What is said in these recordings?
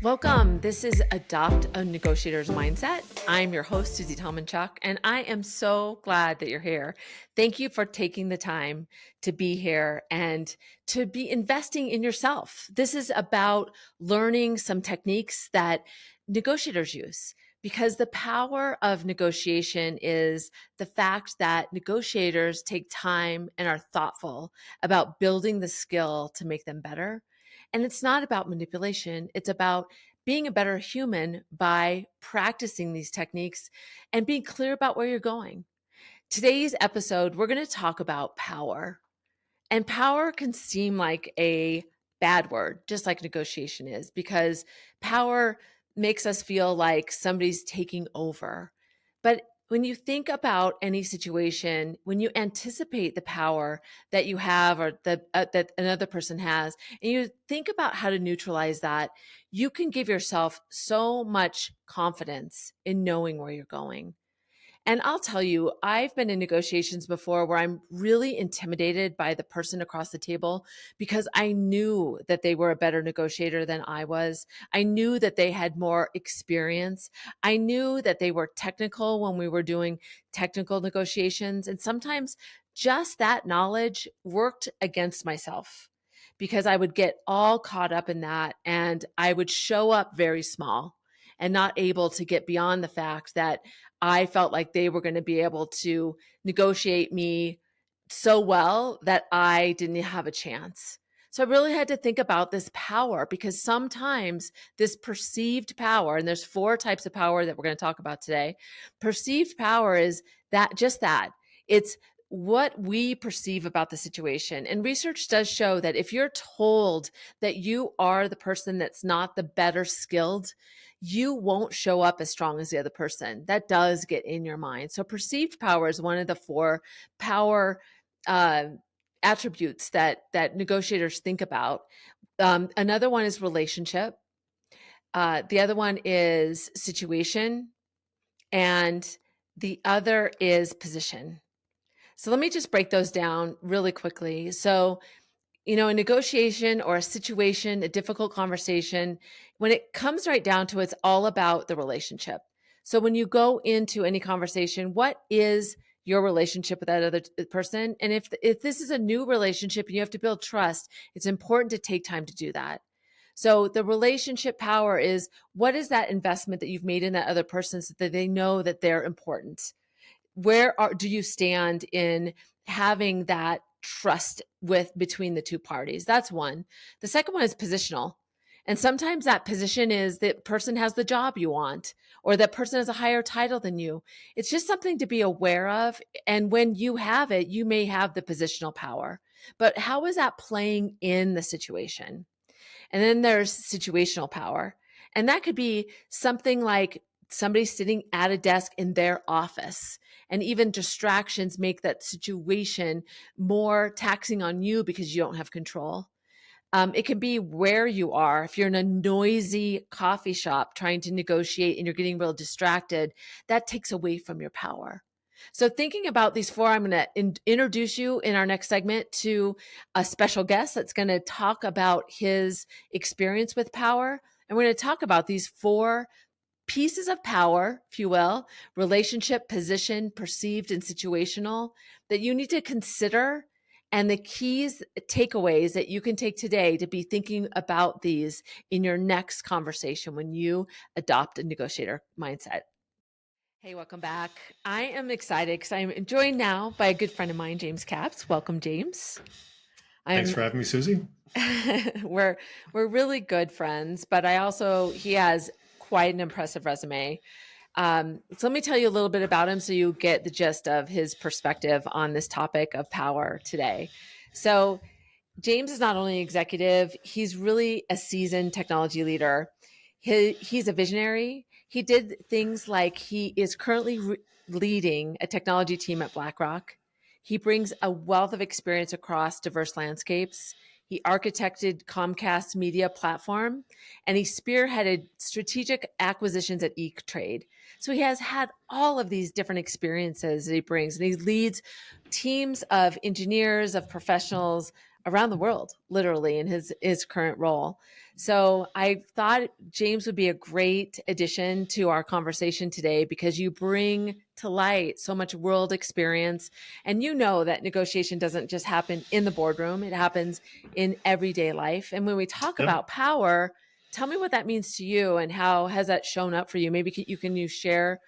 Welcome. This is Adopt a Negotiator's Mindset. I'm your host, Susie Talmanchuk, and I am so glad that you're here. Thank you for taking the time to be here and to be investing in yourself. This is about learning some techniques that negotiators use, because the power of negotiation is the fact that negotiators take time and are thoughtful about building the skill to make them better. And it's not about manipulation. It's about being a better human by practicing these techniques and being clear about where you're going. Today's episode, we're going to talk about power. And power can seem like a bad word, just like negotiation is, because power makes us feel like somebody's taking over. But when you think about any situation, when you anticipate the power that you have or that another person has, and you think about how to neutralize that, you can give yourself so much confidence in knowing where you're going. And I'll tell you, I've been in negotiations before where I'm really intimidated by the person across the table because I knew that they were a better negotiator than I was. I knew that they had more experience. I knew that they were technical when we were doing technical negotiations. And sometimes just that knowledge worked against myself because I would get all caught up in that and I would show up very small and not able to get beyond the fact that I felt like they were going to be able to negotiate me so well that I didn't have a chance. So I really had to think about this power, because sometimes this perceived power, and there's 4 types of power that we're going to talk about today. Perceived power is that. It's what we perceive about the situation. And research does show that if you're told that you are the person that's not the better skilled, you won't show up as strong as the other person. That does get in your mind. So perceived power is one of the 4 power uh, attributes that negotiators think about. Another one is relationship. The other one is situation, and the other is position. So let me just break those down really quickly. So, a negotiation or a situation, a difficult conversation, when it comes right down to it, it's all about the relationship. So when you go into any conversation, what is your relationship with that other person? And if this is a new relationship and you have to build trust, it's important to take time to do that. So the relationship power is, what is that investment that you've made in that other person so that they know that they're important? Do you stand in having that trust between the 2 parties? That's one. The second one is positional. And sometimes that position is that person has the job you want, or that person has a higher title than you. It's just something to be aware of. And when you have it, you may have the positional power. But how is that playing in the situation? And then there's situational power. And that could be something like somebody sitting at a desk in their office, and even distractions make that situation more taxing on you because you don't have control. It can be where you are. If you're in a noisy coffee shop trying to negotiate and you're getting real distracted, that takes away from your power. So thinking about these 4, I'm going to introduce you in our next segment to a special guest that's going to talk about his experience with power. And we're going to talk about these 4 pieces of power, if you will: relationship, position, perceived, and situational, that you need to consider, and the keys, takeaways that you can take today to be thinking about these in your next conversation when you adopt a negotiator mindset. Hey, welcome back. I am excited because I'm joined now by a good friend of mine, James Capps. Welcome, James. Thanks for having me, Susie. we're really good friends, but he has quite an impressive resume. So let me tell you a little bit about him so you get the gist of his perspective on this topic of power today. So James is not only an executive, he's really a seasoned technology leader. He's a visionary. He did things like he is currently leading a technology team at BlackRock. He brings a wealth of experience across diverse landscapes. He architected Comcast's media platform, and he spearheaded strategic acquisitions at E-Trade. So he has had all of these different experiences that he brings, and he leads teams of engineers, of professionals around the world, literally, in his current role. So I thought James would be a great addition to our conversation today because you bring to light so much world experience. And you know that negotiation doesn't just happen in the boardroom, it happens in everyday life. And when we talk Yep. about power, tell me what that means to you and how has that shown up for you? Maybe you share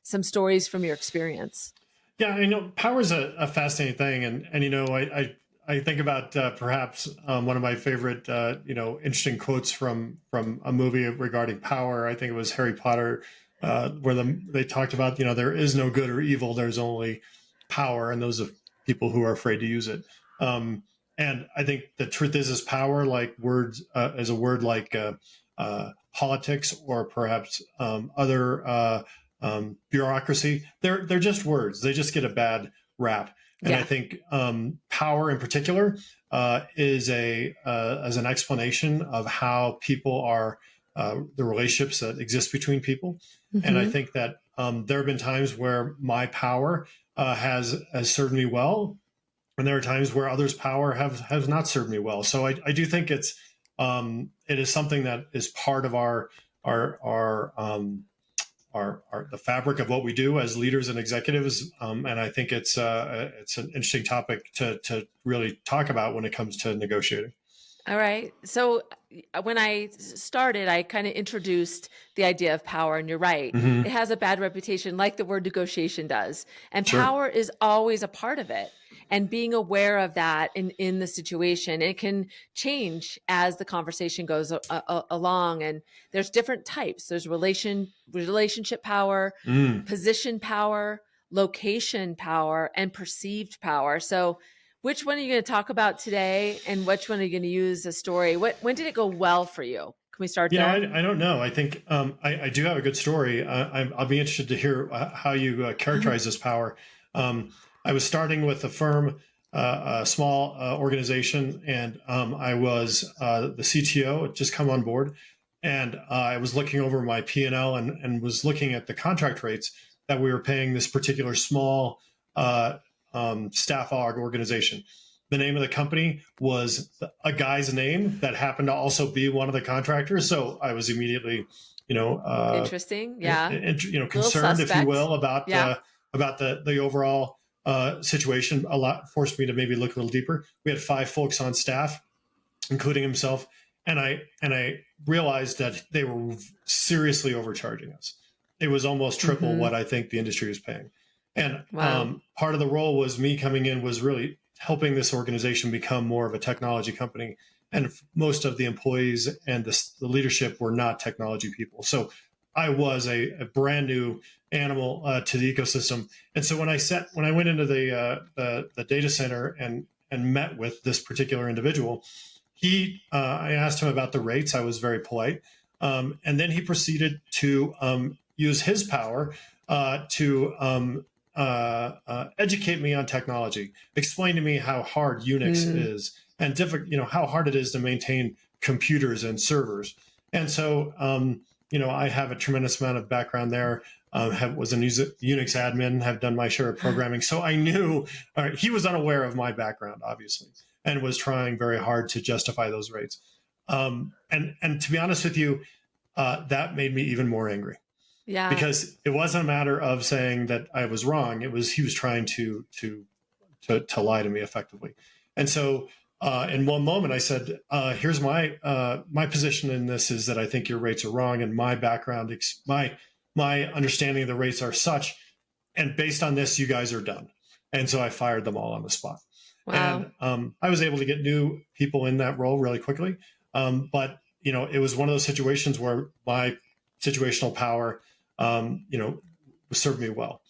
some stories from your experience. Yeah, I know power is a fascinating thing, and I think about perhaps one of my favorite interesting quotes from a movie regarding power. I think it was Harry Potter, where they talked about there is no good or evil, there's only power, and those are people who are afraid to use it. And I think the truth is power, like words, as a word like politics or perhaps other. Bureaucracy, they're just words. They just get a bad rap. And Yeah. I think power in particular is as an explanation of how people are, the relationships that exist between people. And I Mm-hmm. think that there have been times where my power has served me well, and there are times where others' power has not served me well. So I do think it is something that is part of our the fabric of what we do as leaders and executives, and I think it's an interesting topic to really talk about when it comes to negotiating. All right. So when I started, I kind of introduced the idea of power, and you're right. It Mm-hmm. has a bad reputation, like the word negotiation does. And Sure. power is always a part of it. And being aware of that in the situation, it can change as the conversation goes along. And there's different types. There's relationship power, Mm. position power, location power, and perceived power. So which one are you going to talk about today, and which one are you going to use a story? When did it go well for you? Can we start there? I don't know. I think I do have a good story. I'll be interested to hear how you characterize this power. Um, I was starting with a firm, a small organization, and I was the CTO, had just come on board, and I was looking over my P&L and was looking at the contract rates that we were paying this particular small staff aug organization. The name of the company was a guy's name that happened to also be one of the contractors. So I was immediately, Interesting. Yeah. Little concerned, if you suspect. will, about Yeah. the overall situation. A lot forced me to maybe look a little deeper. We had 5 folks on staff, including himself, and I realized that they were seriously overcharging us. It was almost triple Mm-hmm. what I think the industry was paying. And Wow. part of the role was me coming in was really helping this organization become more of a technology company. And most of the employees and the leadership were not technology people. So I was a brand new animal to the ecosystem. And so when I went into the data center and met with this particular individual, I asked him about the rates. I was very polite, and then he proceeded to use his power to educate me on technology, explain to me how hard Unix Mm. is, and how hard it is to maintain computers and servers. And so, I have a tremendous amount of background there. Was a Unix admin, have done my share of programming. So I knew he was unaware of my background, obviously, and was trying very hard to justify those rates. And to be honest with you, that made me even more angry, Yeah. because it wasn't a matter of saying that I was wrong. It was he was trying to lie to me effectively. And so in one moment I said, here's my position in this is that I think your rates are wrong, and my background, my understanding of the rates are such, and based on this, you guys are done. And so I fired them all on the spot. Wow. And I was able to get new people in that role really quickly. But it was one of those situations where my situational power, served me well.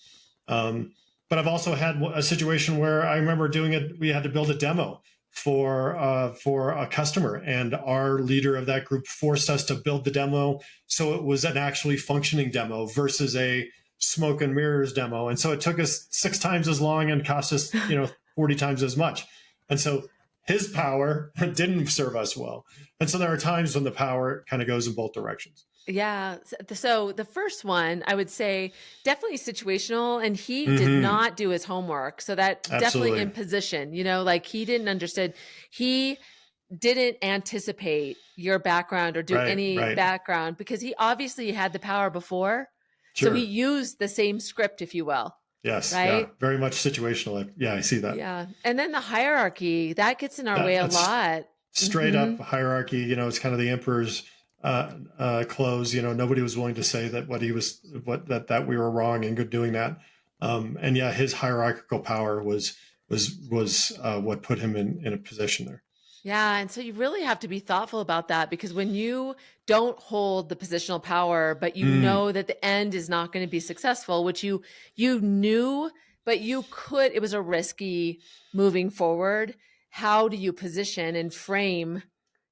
But I've also had a situation where I remember doing it. We had to build a demo for a customer, and our leader of that group forced us to build the demo so it was an actually functioning demo versus a smoke and mirrors demo. And so it took us 6 times as long and cost us 40 times as much. And so his power didn't serve us well. And so there are times when the power kind of goes in both directions. Yeah. So the first one, I would say definitely situational, and he did Mm-hmm. not do his homework. So that definitely Absolutely. imposition, like he didn't understand. He didn't anticipate your background or do Right. any Right. background because he obviously had the power before. So he Sure. used the same script, if you will. Yes. Yeah. Right. Very much situational. Yeah, I see that. Yeah. And then the hierarchy that gets in our way a That's lot. straight up hierarchy. It's kind of the emperor's clothes. Nobody was willing to say that that we were wrong in doing that. And yeah, his hierarchical power was what put him in a position there. Yeah. And so you really have to be thoughtful about that, because when you don't hold the positional power, but you know that the end is not going to be successful, which you knew, but it was a risky moving forward. How do you position and frame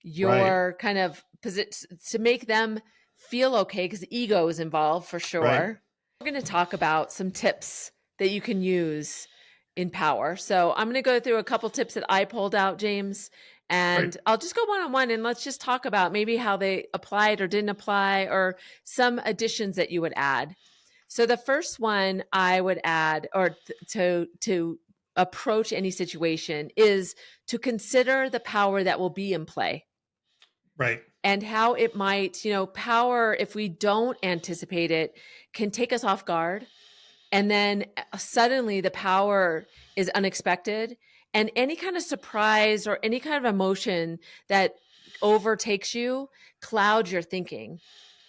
Right. your kind of position to make them feel okay? Because ego is involved for Right. sure. We're going to talk about some tips that you can use in power. So I'm going to go through a couple tips that I pulled out, James, and Right. I'll just go one-on-one and let's just talk about maybe how they applied or didn't apply, or some additions that you would add. So the first one I would add, or to approach any situation, is to consider the power that will be in play. Right. And how it might, power, if we don't anticipate it, can take us off guard. And then suddenly the power is unexpected, and any kind of surprise or any kind of emotion that overtakes you clouds your thinking.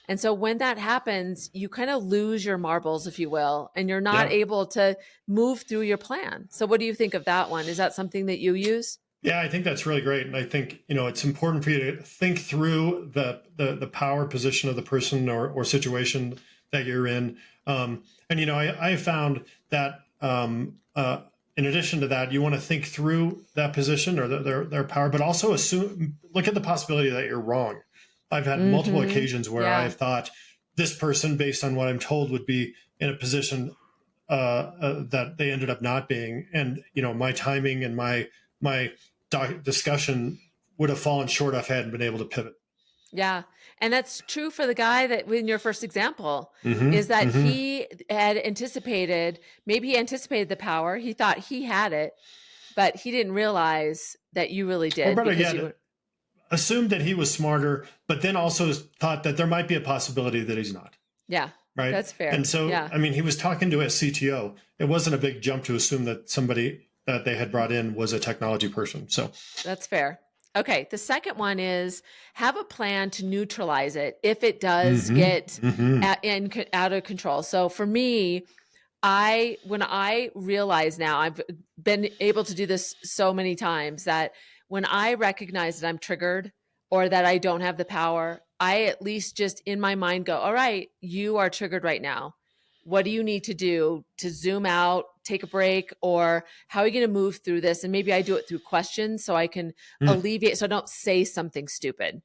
And so when that happens, you kind of lose your marbles, if you will, and you're not Yeah. able to move through your plan. So what do you think of that one? Is that something that you use? Yeah, I think that's really great, and I think it's important for you to think through the power position of the person or situation that you're in. And I found that in addition to that, you want to think through that position or their power, but also look at the possibility that you're wrong. I've had multiple occasions where Yeah. I've thought this person, based on what I'm told, would be in a position that they ended up not being, and my timing and my discussion would have fallen short if I hadn't been able to pivot. Yeah. And that's true for the guy that in your first example, Mm-hmm. is that Mm-hmm. he had maybe he anticipated the power. He thought he had it, but he didn't realize that you really did. Or better because yet, assumed that he was smarter, but then also thought that there might be a possibility that he's not. Yeah, Right. that's fair. And so, Yeah. I mean, he was talking to a CTO. It wasn't a big jump to assume that somebody that they had brought in was a technology person. So That's fair. Okay. The second one is have a plan to neutralize it if it does get out of control. So for me, when I realize now, I've been able to do this so many times, that when I recognize that I'm triggered or that I don't have the power, I at least just in my mind go, all right, you are triggered right now. What do you need to do to zoom out, take a break, or how are you going to move through this? And maybe I do it through questions so I can alleviate, so I don't say something stupid.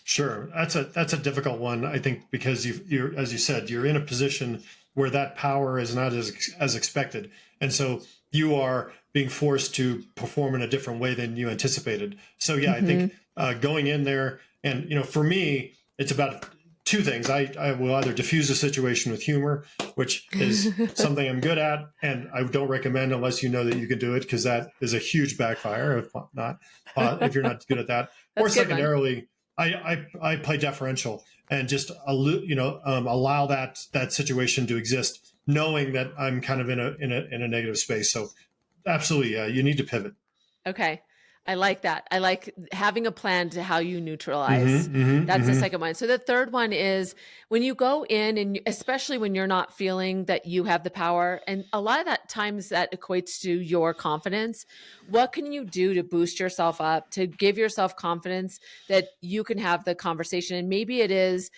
Sure, that's a difficult one, I think, because you're, as you said, you're in a position where that power is not as expected, and so you are being forced to perform in a different way than you anticipated. So yeah, I think going in there, and for me, it's about two things. I will either diffuse a situation with humor, which is something I'm good at, and I don't recommend unless you know that you can do it, because that is a huge backfire if you're not good at that. Or secondarily, I play deferential and just allow that situation to exist, knowing that I'm kind of in a negative space. So absolutely, you need to pivot. Okay. I like that. I like having a plan to how you neutralize. That's the second one. So the third one is when you go in, and especially when you're not feeling that you have the power, and a lot of that times that equates to your confidence. What can you do to boost yourself up, to give yourself confidence that you can have the conversation? And maybe it is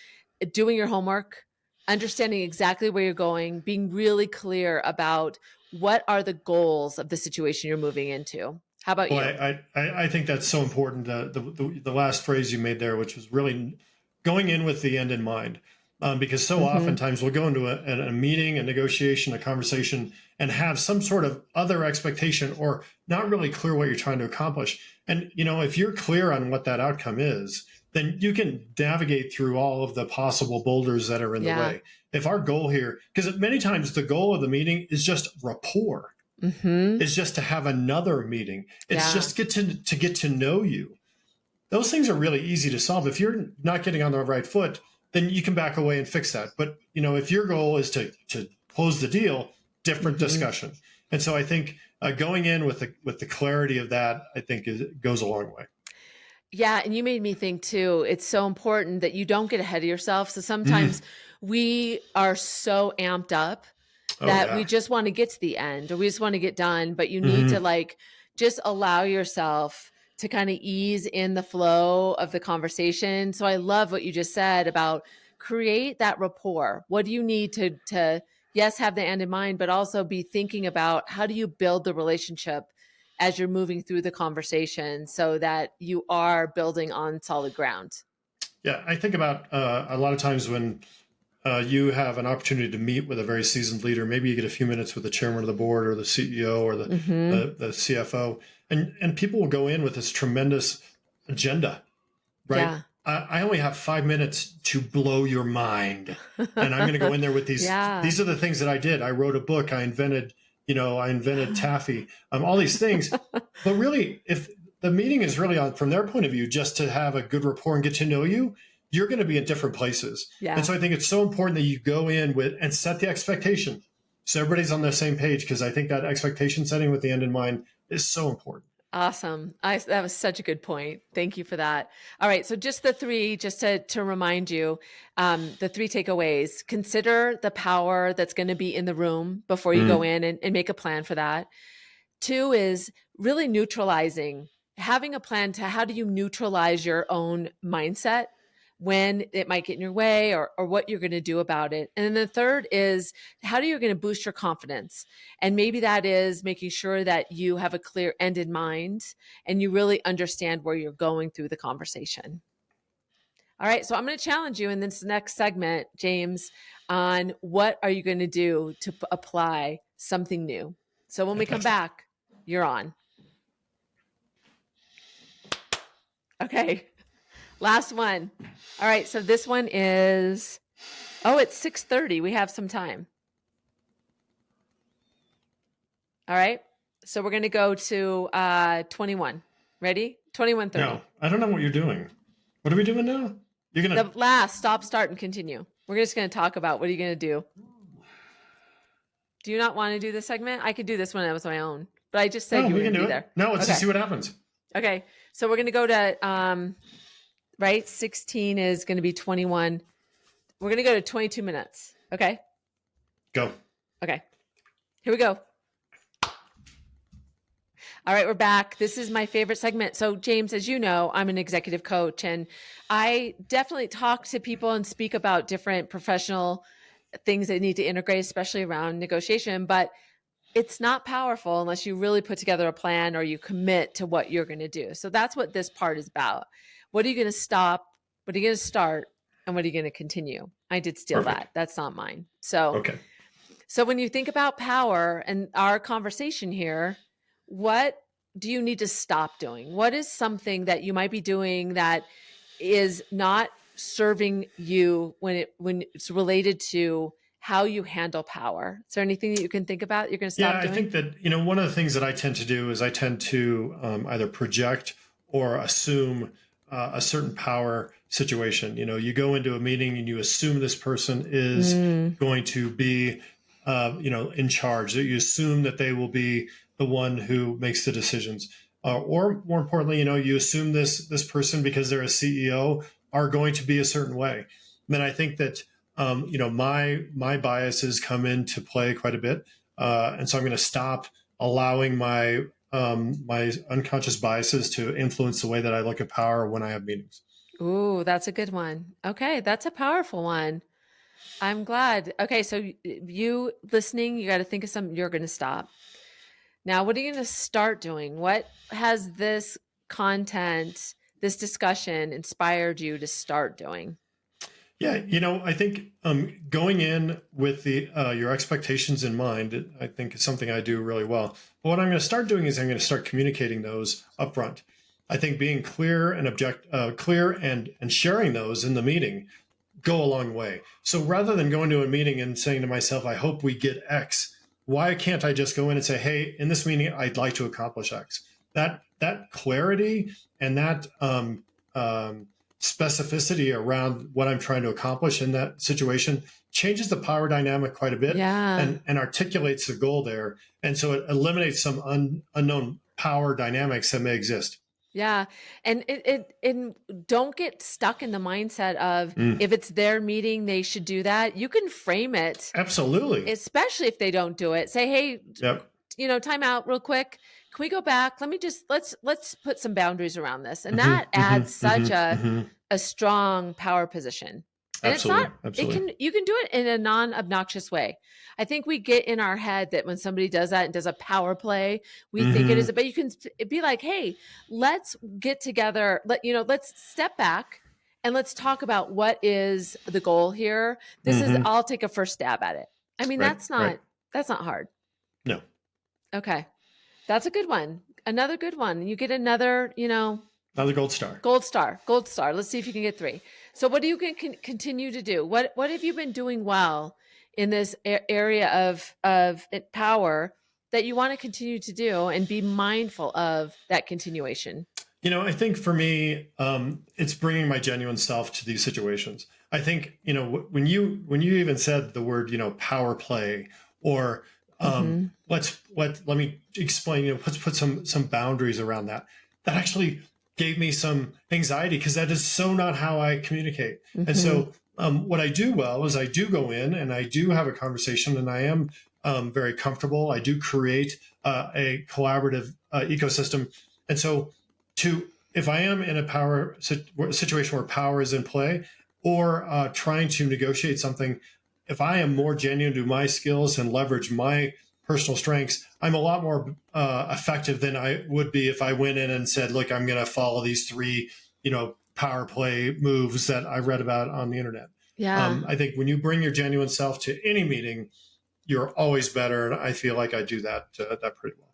doing your homework, understanding exactly where you're going, being really clear about what are the goals of the situation you're moving into. How about you? I think that's so important. The last phrase you made there, which was really going in with the end in mind, because so oftentimes we'll go into a meeting, a negotiation, a conversation, and have some sort of other expectation or not really clear what you're trying to accomplish. And, if you're clear on what that outcome is, then you can navigate through all of the possible boulders that are in the Yeah. way. If our goal here, because many times the goal of the meeting is just rapport, Mm-hmm. is just to have another meeting. It's Yeah. just to get to know you. Those things are really easy to solve. If you're not getting on the right foot, then you can back away and fix that. But if your goal is to close the deal, different Mm-hmm. discussion. And so I think going in with the clarity of that, I think goes a long way. Yeah, and you made me think too, it's so important that you don't get ahead of yourself. So sometimes we are so amped up Oh that we yeah. just want to get to the end or we just want to get done, but you need to Hmm. like just allow yourself to kind of ease in the flow of the conversation. So I love what you just said about create that rapport. What do you need to yes, have the end in mind, but also be thinking about how do you build the relationship as you're moving through the conversation so that you are building on solid ground. Yeah, I think about a lot of times when you have an opportunity to meet with a very seasoned leader. Maybe you get a few minutes with the chairman of the board or the CEO or Mm-hmm. the CFO, and people will go in with this tremendous agenda, right? Yeah. I only have 5 minutes to blow your mind, and I'm going to go in there with these. Yeah. These are the things that I did. I wrote a book. I invented taffy. All these things. But really, if the meeting is really on from their point of view, just to have a good rapport and get to know you, you're going to be in different places. And Yeah. so I think it's so important that you go in with and set the expectation so everybody's on the same page, because I think that expectation setting with the end in mind is so important. Awesome. That was such a good point. Thank you for that. All right. So just the three, just to remind you, the three takeaways: consider the power that's going to be in the room before you go Mm. in and make a plan for that. Two is really neutralizing, having a plan to how do you neutralize your own mindset when it might get in your way or what you're going to do about it. And then the third is how do you going to boost your confidence? And maybe that is making sure that you have a clear end in mind and you really understand where you're going through the conversation. All right, so I'm going to challenge you in this next segment, James, on what are you going to do to apply something new. So when we come back, you're on. Okay, last one. All right, so this one is, it's 6:30. We have some time. All right, so we're going to go to 21. Ready? 21:30. No, I don't know what you're doing. What are we doing now? You're The gonna. last, stop, start, and continue. We're just going to talk about what are you going to do. Do you not want to do this segment? I could do this one as my own, but I just said No, you were we can going to do be it. there. No, let's Okay. just see what happens. Okay. So we're going to go to, right? 16 is going to be 21. We're going to go to 22 minutes. Okay. Go. Okay. Here we go. All right, we're back. This is my favorite segment. So, James, as you know, I'm an executive coach, and I definitely talk to people and speak about different professional things that need to integrate, especially around negotiation. But it's not powerful unless you really put together a plan or you commit to what you're going to do. So that's what this part is about. What are you going to stop? What are you going to start? And what are you going to continue? I did steal Perfect. that. That's not mine. So, Okay. so when you think about power and our conversation here, what do you need to stop doing? What is something that you might be doing that is not serving you when it's related to how you handle power? Is there anything that you can think about you're going to stop Yeah, I doing? think that one of the things that I tend to do is I tend to either project or assume a certain power situation. You go into a meeting and you assume this person is Mm. going to be, in charge. That you assume that they will be the one who makes the decisions, or more importantly, you assume this person because they're a CEO are going to be a certain way. And then I think that my biases come into play quite a bit, and so I'm going to stop allowing my unconscious biases to influence the way that I look at power when I have meetings. Ooh, that's a good one. Okay, that's a powerful one. I'm glad. Okay, so you listening, you got to think of something you're going to stop. Now, what are you going to start doing? What has this content, this discussion inspired you to start doing? Yeah, I think going in with the your expectations in mind, I think is something I do really well. But what I'm going to start doing is I'm going to start communicating those upfront. I think being clear and clear and sharing those in the meeting go a long way. So rather than going to a meeting and saying to myself, I hope we get X, why can't I just go in and say, hey, in this meeting, I'd like to accomplish X? That clarity and that specificity around what I'm trying to accomplish in that situation changes the power dynamic quite a bit, Yeah. and articulates the goal there. And so it eliminates some unknown power dynamics that may exist. Yeah. And don't get stuck in the mindset of Mm, if it's their meeting, they should do that. You can frame it, absolutely. especially if they don't do it. Say, hey, Yep. time out real quick. Can we go back? Let me just let's put some boundaries around this. And Hmm. that adds such Hmm. a strong power position. And it's not, Absolutely. Absolutely. you can do it in a non-obnoxious way. I think we get in our head that when somebody does that and does a power play, we think it is, Hmm. but you can be like, hey, let's get together. Let's step back and let's talk about what is the goal here. Hmm. I'll take a first stab at it. I mean, Right. Right. that's not hard. No. Okay. That's a good one. Another good one. You get another, Another gold star. gold star. Gold star. Let's see if you can get 3. So what do you can continue to do? What have you been doing well in this area of power that you want to continue to do and be mindful of that continuation? I think for me, it's bringing my genuine self to these situations. I think, when you even said the word, power play, or Mhm. let me explain, let's put some boundaries around that. That actually gave me some anxiety, because that is so not how I communicate. And Mhm. so what I do well is I do go in and I do have a conversation, and I am very comfortable. I do create a collaborative ecosystem. And so, if I am in a situation where power is in play, or trying to negotiate something, if I am more genuine to my skills and leverage my personal strengths, I'm a lot more effective than I would be if I went in and said, look, I'm going to follow these 3, power play moves that I read about on the internet. Yeah. I think when you bring your genuine self to any meeting, you're always better. And I feel like I do that pretty well.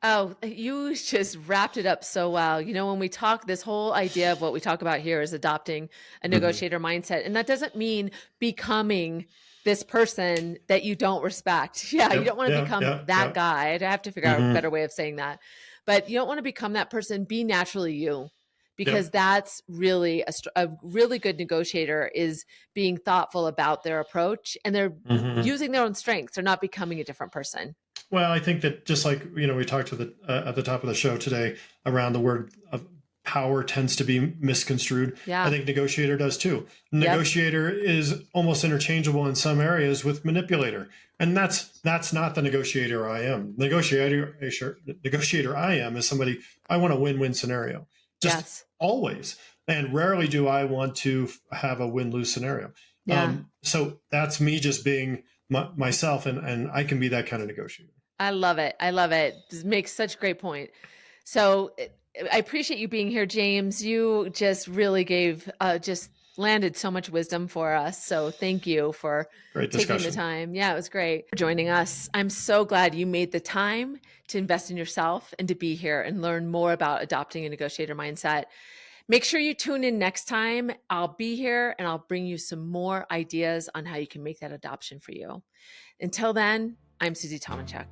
Oh, you just wrapped it up so well. When we talk, this whole idea of what we talk about here is adopting a Hmm. negotiator mindset. And that doesn't mean becoming this person that you don't respect. Yeah, you Yep. don't want to Yeah. become Yeah. that Yeah. guy. I have to figure out a Hmm. better way of saying that. But you don't want to become that person. Be naturally you, because Yep. that's really a really good negotiator is being thoughtful about their approach, and they're Hmm. using their own strengths. They're not becoming a different person. Well, I think that, just like, we talked at the top of the show today around the word of power tends to be misconstrued. I Yeah. think negotiator does too. Yep. Negotiator is almost interchangeable in some areas with manipulator, and that's not the negotiator I am. Negotiator I am is somebody, I want a win-win scenario, just Yes. always. And rarely do I want to have a win-lose scenario. Yeah. So that's me just being myself, and I can be that kind of negotiator. I love it. I love it. This makes such a great point. So I appreciate you being here, James. You just really gave, just landed so much wisdom for us. So thank you for Great taking the discussion. time. Yeah, it was great for joining us. I'm so glad you made the time to invest in yourself and to be here and learn more about adopting a negotiator mindset. Make sure you tune in next time. I'll be here and I'll bring you some more ideas on how you can make that adoption for you. Until then, I'm Susie Tomanchuk.